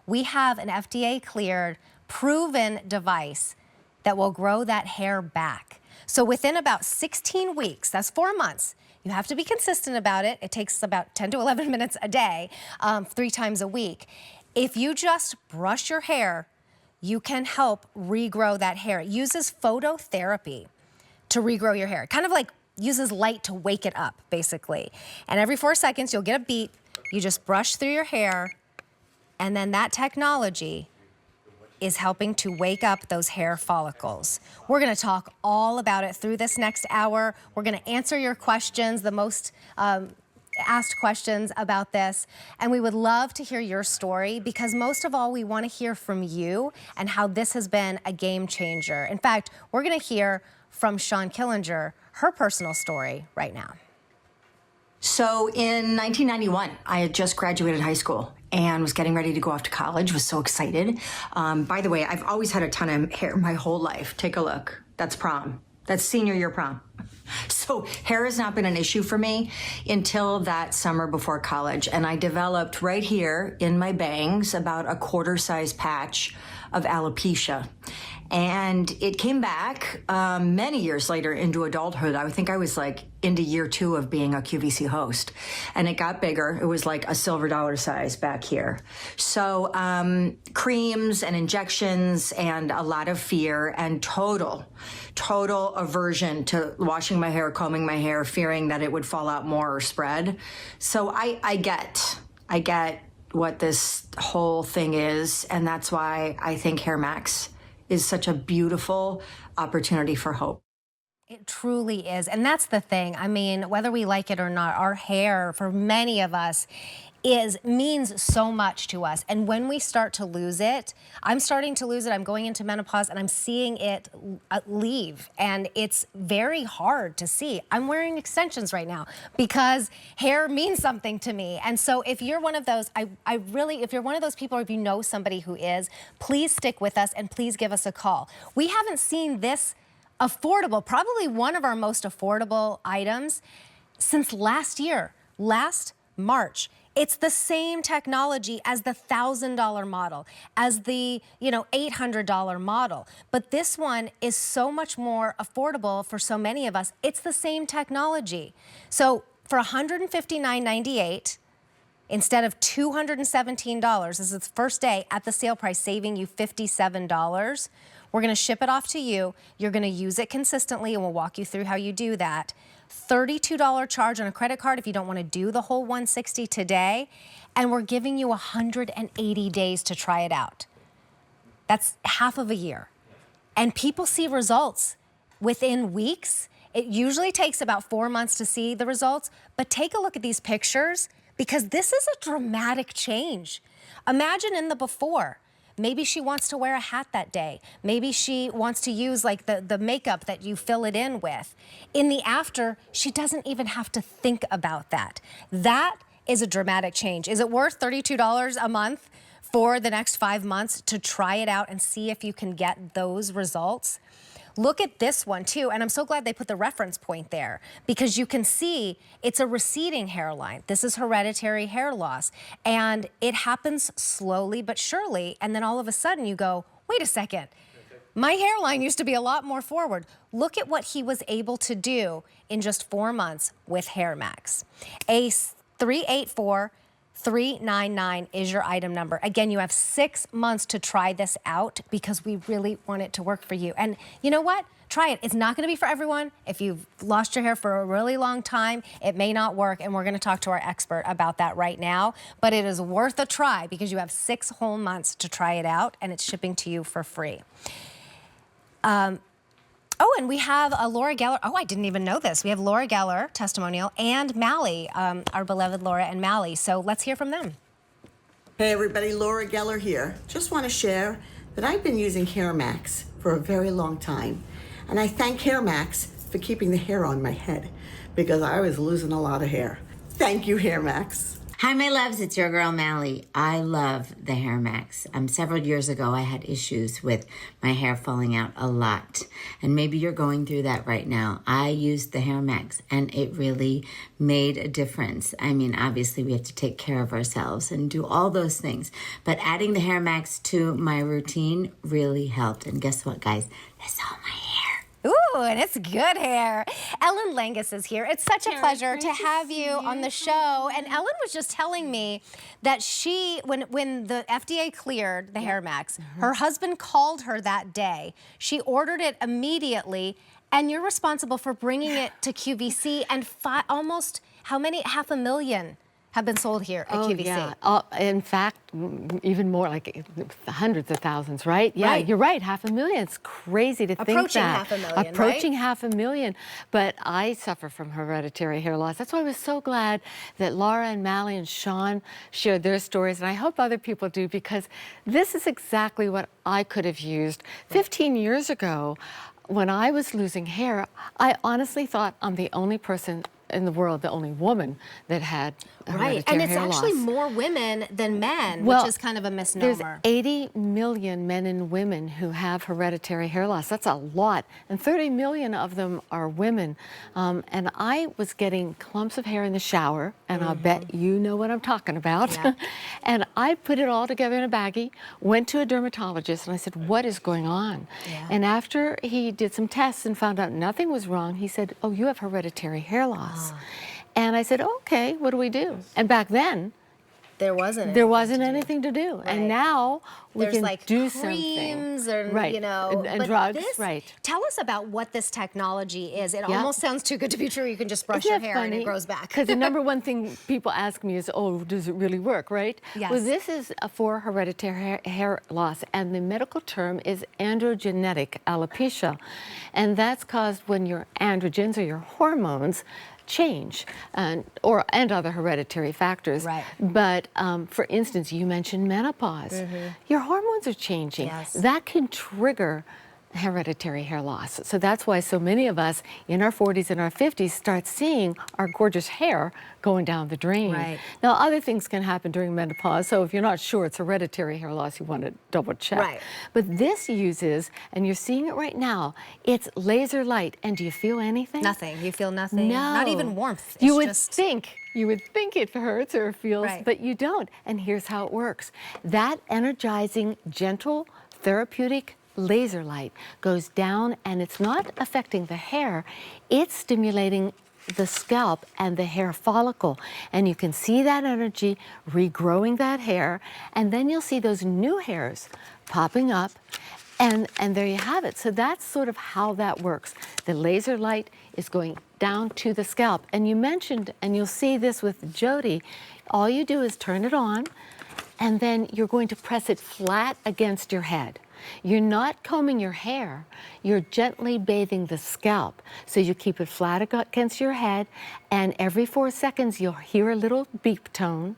we have an FDA-cleared, proven device that will grow that hair back. So within about 16 weeks, that's 4 months, you have to be consistent about it. It takes about 10 to 11 minutes a day, 3 times a week. If you just brush your hair, you can help regrow that hair. It uses phototherapy to regrow your hair. It kind of like uses light to wake it up, basically. And every 4 seconds, you'll get a beat. You just brush through your hair, and then that technology is helping to wake up those hair follicles. We're gonna talk all about it through this next hour. We're gonna answer your questions, the most asked questions about this, and we would love to hear your story, because most of all, we wanna hear from you and how this has been a game changer. In fact, we're gonna hear from Sean Killinger, her personal story right now. So in 1991, I had just graduated high school and was getting ready to go off to college, was so excited. By the way, I've always had a ton of hair my whole life. Take a look. That's prom. That's senior year prom. So hair has not been an issue for me until that summer before college. And I developed right here in my bangs about a quarter-size patch of alopecia. And it came back many years later into adulthood. I think I was like into year 2 of being a QVC host. And it got bigger. It was like a silver dollar size back here. So creams and injections and a lot of fear and total aversion to washing my hair, combing my hair, fearing that it would fall out more or spread. So I get what this whole thing is. And that's why I think Hairmax is such a beautiful opportunity for hope. It truly is. And that's the thing. I mean, whether we like it or not, our hair, for many of us, means so much to us. And when we start to lose it, I'm starting to lose it. I'm going into menopause and I'm seeing it leave. And it's very hard to see. I'm wearing extensions right now because hair means something to me. And so if you're one of those, if you're one of those people, or if you know somebody who is, please stick with us and please give us a call. We haven't seen this affordable, probably one of our most affordable items since last year, last March. It's the same technology as the $1,000 model, as the $800 model. But this one is so much more affordable for so many of us. It's the same technology. So for $159.98, instead of $217, this is the first day at the sale price, saving you $57. We're gonna ship it off to you. You're gonna use it consistently, and we'll walk you through how you do that. $32 charge on a credit card if you don't want to do the whole $160 today. And we're giving you 180 days to try it out. That's half of a year. And people see results within weeks. It usually takes about 4 months to see the results, but take a look at these pictures, because this is a dramatic change. Imagine in the before. Maybe she wants to wear a hat that day. Maybe she wants to use like the makeup that you fill it in with. In the after, she doesn't even have to think about that. That is a dramatic change. Is it worth $32 a month for the next 5 months to try it out and see if you can get those results? Look at this one too, and I'm so glad they put the reference point there, because you can see it's a receding hairline. This is hereditary hair loss, and it happens slowly but surely, and then all of a sudden you go, wait a second, my hairline used to be a lot more forward. Look at what he was able to do in just 4 months with Hairmax. A 384-399 is your item number. Again, you have 6 months to try this out, because we really want it to work for you. And you know what? Try it. It's not going to be for everyone. If you've lost your hair for a really long time, it may not work, and we're going to talk to our expert about that right now. But it is worth a try, because you have 6 whole months to try it out, and it's shipping to you for free. Oh, and we have a Laura Geller. Oh, I didn't even know this. We have Laura Geller testimonial and Mally, our beloved Laura and Mally. So let's hear from them. Hey everybody, Laura Geller here. Just want to share that I've been using Hairmax for a very long time. And I thank Hairmax for keeping the hair on my head, because I was losing a lot of hair. Thank you, Hairmax. Hi, my loves. It's your girl, Mally. I love the Hairmax. Several years ago, I had issues with my hair falling out a lot. And maybe you're going through that right now. I used the Hairmax, and it really made a difference. I mean, obviously, we have to take care of ourselves and do all those things. But adding the Hairmax to my routine really helped. And guess what, guys? That's all my hair. Ooh, and it's good hair. Ellen Langus is here. It's such a pleasure to have you on the show. And Ellen was just telling me that she, when the FDA cleared the Hairmax, her husband called her that day. She ordered it immediately, and you're responsible for bringing it to QVC, and almost, how many? 500,000 have been sold here at QVC. Yeah. In fact, even more, like hundreds of thousands, right? Yeah, Right. You're right, 500,000. It's crazy to think that. Approaching 500,000, Approaching right? 500,000. But I suffer from hereditary hair loss. That's why I was so glad that Laura and Mally and Sean shared their stories, and I hope other people do, because this is exactly what I could have used 15 years ago. When I was losing hair, I honestly thought I'm the only person in the world, the only woman that had hereditary And it's hair actually loss. more women than men, Well, which is kind of a There's misnomer. 80 million men and women who have hereditary hair loss. That's a lot. And 30 million of them are women. And I was getting clumps of hair in the shower, and I'll bet you know what I'm talking about. Yeah. And I put it all together in a baggie, went to a dermatologist, and I said, what is going on? Yeah. And after he did some tests and found out nothing was wrong, he said, oh, you have hereditary hair loss. And I said, okay, what do we do? And back then, There wasn't anything to do. Right. And now we There's can like do creams something. or, Right. you know. And but drugs, this, right. Tell us about what this technology is. It Yeah. almost sounds too good to be true. You can just brush your hair and it grows back. Because the number one thing people ask me is, oh, does it really work, right? Yes. Well, this is for hereditary hair loss, and the medical term is androgenetic alopecia. And that's caused when your androgens, or your hormones, change, and other hereditary factors. Right. But for instance, you mentioned menopause. Your hormones are changing. Yes. That can trigger hereditary hair loss. So that's why so many of us in our 40s and our 50s start seeing our gorgeous hair going down the drain. Right. Now, other things can happen during menopause, so if you're not sure it's hereditary hair loss, you want to double check. Right. But this uses, and you're seeing it right now, it's laser light. And do you feel anything? Nothing. You feel nothing. No. Not even warmth. You It's would just... think. You would think it hurts or feels, Right. but you don't. And here's how it works. That energizing, gentle, therapeutic laser light goes down, and it's not affecting the hair. It's stimulating the scalp and the hair follicle. And you can see that energy regrowing that hair, and then you'll see those new hairs popping up. And there you have it. So that's sort of how that works. The laser light is going down to the scalp. And you mentioned, and you'll see this with Jody, all you do is turn it on, and then you're going to press it flat against your head. You're not combing your hair, you're gently bathing the scalp. So you keep it flat against your head, and every 4 seconds you'll hear a little beep tone,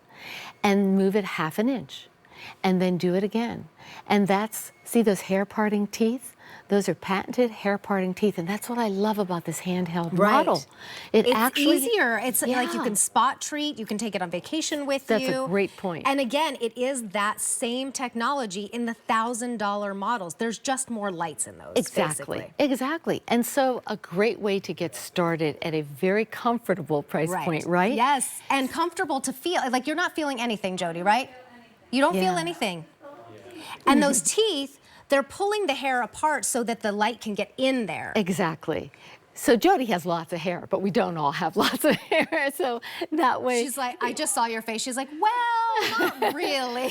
and move it half an inch. And then do it again. And that's, see those hair parting teeth? Those are patented hair parting teeth, and that's what I love about this handheld model. It's actually easier. It's like you Yeah. can spot treat, you can take it on vacation with That's you. a great point. And again, it is that same technology in the $1,000 models. There's just more lights in those. Exactly, basically. exactly. And so a great way to get started at a very comfortable price point, right? Yes, and comfortable to feel. Like you're not feeling anything, Jody, right? You don't feel Yeah. anything. And those teeth, they're pulling the hair apart so that the light can get in there. Exactly. So Jody has lots of hair, but we don't all have lots of hair. So that way. She's like, I just saw your face. She's like, well, not really.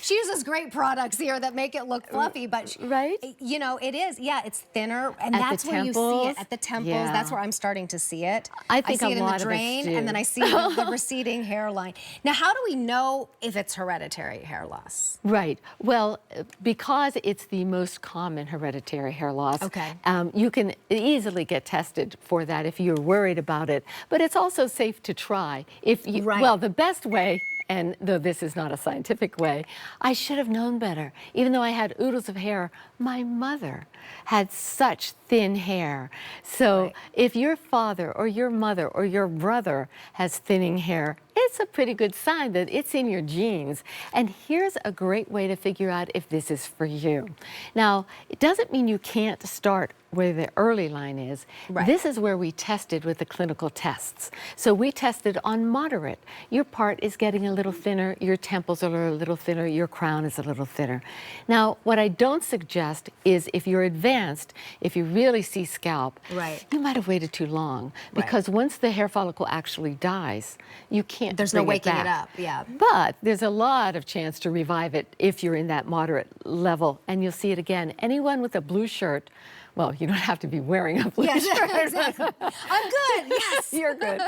She uses great products here that make it look fluffy, but Right? you know, it is. Yeah, it's thinner, and At the that's where you see temples? it at the temples. Yeah. That's where I'm starting to see it. I think see a it in lot the of us drain, do. and then I see the receding hairline. Now, how do we know if it's hereditary hair loss? Right. Well, because it's the most common hereditary hair loss, Okay. You can easily get tested for that if you're worried about it. But it's also safe to try. If you, Right. Well, the best way, and though this is not a scientific way, I should have known better. Even though I had oodles of hair, my mother had such thin hair. So Right. if your father or your mother or your brother has thinning hair, it's a pretty good sign that it's in your genes. And here's a great way to figure out if this is for you. Now, it doesn't mean you can't start where the early line is. Right. This is where we tested with the clinical tests. So we tested on moderate. Your part is getting a little thinner, your temples are a little thinner, your crown is a little thinner. Now, what I don't suggest is if you're advanced, if you really see scalp, Right. you might have waited too long, because once the hair follicle actually dies, you can't There's no bring waking it back. up, yeah. But there's a lot of chance to revive it if you're in that moderate level, and you'll see it again. Anyone with a blue shirt, well, you don't have to be wearing a blue Yes, shirt. exactly. I'm good, yes. You're good.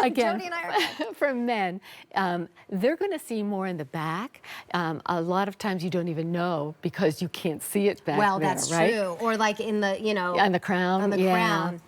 Again, Jody and I are for men, they're going to see more in the back. A lot of times you don't even know because you can't see it back Well, there, that's right? true. Or like in the, you know. On the crown. On the crown.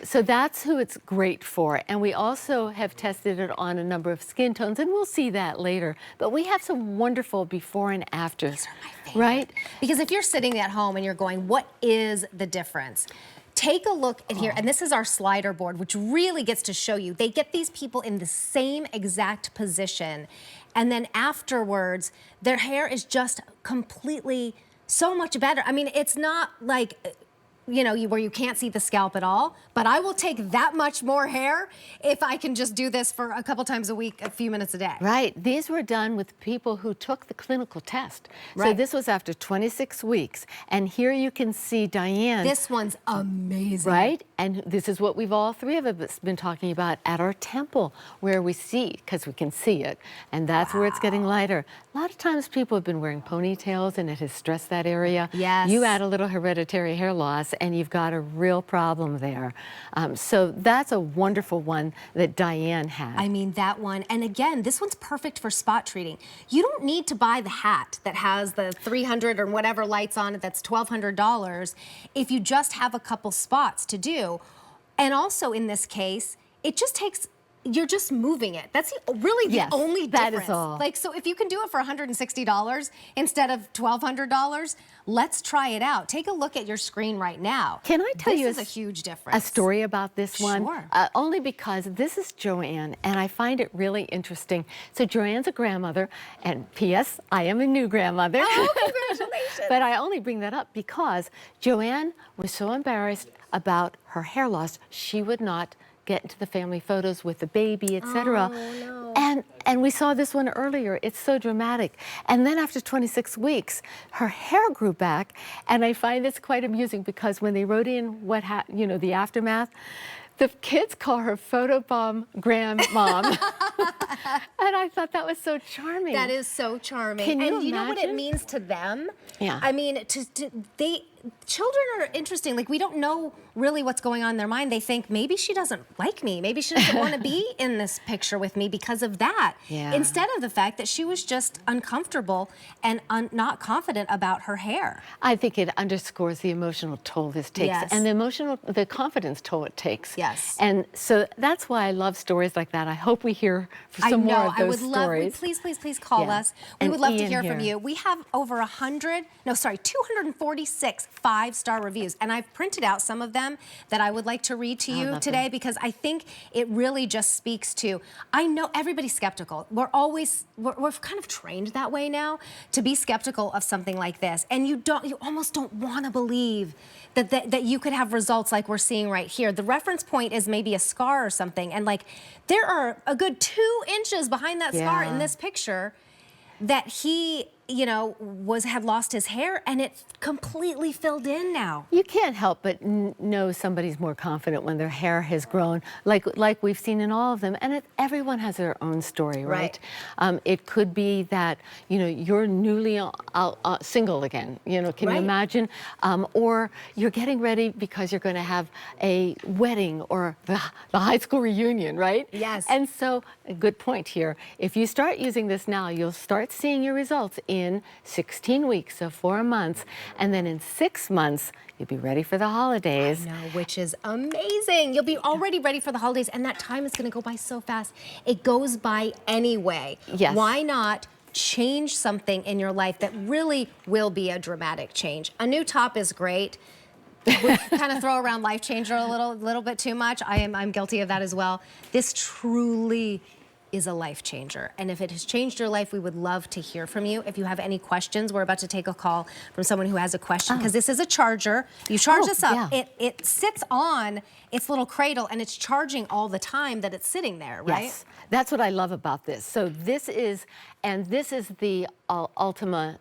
So that's who it's great for. And we also have tested it on a number of skin tones, and we'll see that later. But we have some wonderful before and afters. These are my favorite. Right? Because if you're sitting at home and you're going, what is the difference? Take a look at here, and this is our slider board, which really gets to show you. They get these people in the same exact position, and then afterwards, their hair is just completely so much better. I mean, it's not like, you know, where you can't see the scalp at all, but I will take that much more hair if I can just do this for a couple times a week, a few minutes a day. Right. These were done with people who took the clinical test. So Right. this was after 26 weeks. And here you can see Diane. This one's amazing. Right? And this is what we've all three of us been talking about at our temple, where we see, because we can see it, and that's where it's getting lighter. A lot of times people have been wearing ponytails and it has stressed that area. Yes. You add a little hereditary hair loss and you've got a real problem there. So that's a wonderful one that Diane had. I mean, that one. And again, this one's perfect for spot treating. You don't need to buy the hat that has the 300 or whatever lights on it that's $1,200 if you just have a couple spots to do. And also in this case, it just takes, you're just moving it. That's really the Yes, only difference. that is all. Like, so if you can do it for $160 instead of $1,200, let's try it out. Take a look at your screen right now. Can I tell you This is a huge difference. a story about this one? Sure. Only because this is Joanne, and I find it really interesting. So Joanne's a grandmother, and P.S., I am a new grandmother. Oh, congratulations. But I only bring that up because Joanne was so embarrassed about her hair loss, she would not get into the family photos with the baby, etc. Oh, no. And we saw this one earlier. It's so dramatic. And then after 26 weeks, her hair grew back, and I find this quite amusing because when they wrote in what the aftermath, the kids call her photobomb grandmom. And I thought that was so charming. That is so charming. Can you and you know what it imagine? means to them? Yeah. I mean, children are interesting. Like, we don't know really what's going on in their mind. They think maybe she doesn't like me. Maybe she doesn't want to be in this picture with me because of that. Yeah. Instead of the fact that she was just uncomfortable and not confident about her hair. I think it underscores the emotional toll this takes, Yes. and the confidence toll it takes. Yes. And so that's why I love stories like that. I hope we hear some more of those I would love, stories. please call Yeah. us. We And would love to Ian hear from here. you. We have over 246 5-star reviews, and I've printed out some of them that I would like to read to you love today them. because I think it really just speaks to, I know everybody's skeptical. We're kind of trained that way now to be skeptical of something like this, and you almost don't want to believe that you could have results like we're seeing right here. The reference point is maybe a scar or something, and like there are a good 2 inches behind that scar in Yeah. this picture that he, had lost his hair, and it completely filled in now. You can't help but know somebody's more confident when their hair has grown, like we've seen in all of them. And everyone has their own story, right? It could be that you're newly single again. Can you Right. imagine? Or you're getting ready because you're going to have a wedding or the high school reunion, right? Yes. And so, a good point here. If you start using this now, you'll start seeing your results in 16 weeks, so 4 months, and then in 6 months, you'll be ready for the holidays. I know, which is amazing. You'll be already ready for the holidays, and that time is going to go by so fast. It goes by anyway. Yes. Why not change something in your life that really will be a dramatic change? A new top is great. We kind of throw around life changer a little bit too much. I'm guilty of that as well. This truly is a life changer. And if it has changed your life, we would love to hear from you. If you have any questions, we're about to take a call from someone who has a question, because this is a charger. You charge this up, yeah. it sits on its little cradle and it's charging all the time that it's sitting there, right? Yes, that's what I love about this. So this is the Ultima